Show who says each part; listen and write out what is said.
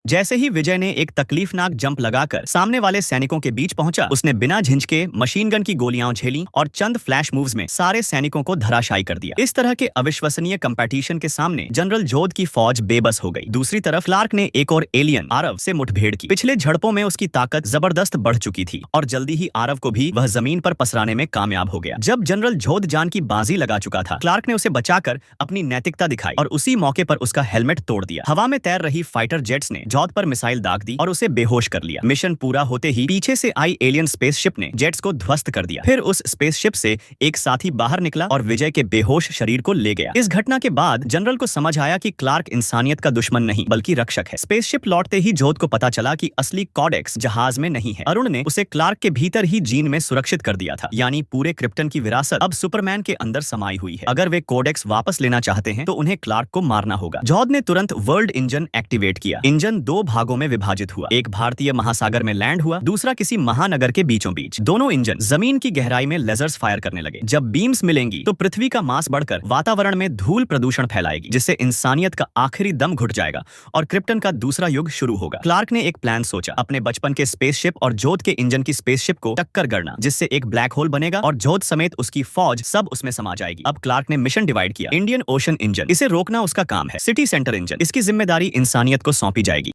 Speaker 1: जैसे ही विजय ने एक तकलीफनाक जंप लगाकर सामने वाले सैनिकों के बीच पहुंचा, उसने बिना झिझके मशीन गन की गोलियां झेली और चंद फ्लैश मूव्स में सारे सैनिकों को धराशायी कर दिया। इस तरह के अविश्वसनीय कंपटीशन के सामने जनरल जोध की फौज बेबस हो गई। दूसरी तरफ क्लार्क ने एक और एलियन आरव से मुठभेड़ की। पिछले झड़पों में उसकी ताकत जबरदस्त बढ़ चुकी थी और जल्दी ही आरव को भी वह जमीन पर पसराने में कामयाब हो गया। जब जनरल जोध जान की बाजी लगा चुका था, क्लार्क ने उसे बचाकर अपनी नैतिकता दिखाई और उसी मौके पर उसका हेलमेट तोड़ दिया। हवा में तैर रही फाइटर जेट्स ने जोध पर मिसाइल दाग दी और उसे बेहोश कर लिया। मिशन पूरा होते ही पीछे से आई एलियन स्पेसशिप ने जेट्स को ध्वस्त कर दिया। फिर उस स्पेसशिप से एक साथी बाहर निकला और विजय के बेहोश शरीर को ले गया। इस घटना के बाद जनरल को समझ आया कि क्लार्क इंसानियत का दुश्मन नहीं बल्कि रक्षक है। स्पेसशिप लौटते ही जोध को पता चला कि असली कोडेक्स जहाज में नहीं है। अरुण ने उसे क्लार्क के भीतर ही जीन में सुरक्षित कर दिया था, यानी पूरे क्रिप्टन की विरासत अब सुपरमैन के अंदर समाई हुई है। अगर वे कोडेक्स वापस लेना चाहते हैं तो उन्हें क्लार्क को मारना होगा। जोध ने तुरंत वर्ल्ड इंजन एक्टिवेट किया। इंजन दो भागों में विभाजित हुआ, एक भारतीय महासागर में लैंड हुआ, दूसरा किसी महानगर के बीचों बीच। दोनों इंजन जमीन की गहराई में लेजर्स फायर करने लगे। जब बीम्स मिलेंगी तो पृथ्वी का मास बढ़कर वातावरण में धूल प्रदूषण फैलाएगी, जिससे इंसानियत का आखिरी दम घुट जाएगा और क्रिप्टन का दूसरा युग शुरू होगा। क्लार्क ने एक प्लान सोचा, अपने बचपन के स्पेसशिप और जोध के इंजन की स्पेसशिप को टक्कर गड़ना, जिससे एक ब्लैक होल बनेगा और जोध समेत उसकी फौज सब उसमें समा जाएगी। अब क्लार्क ने मिशन डिवाइड किया। इंडियन ओशन इंजन, इसे रोकना उसका काम है। सिटी सेंटर इंजन, इसकी जिम्मेदारी इंसानियत को सौंपी जाएगी।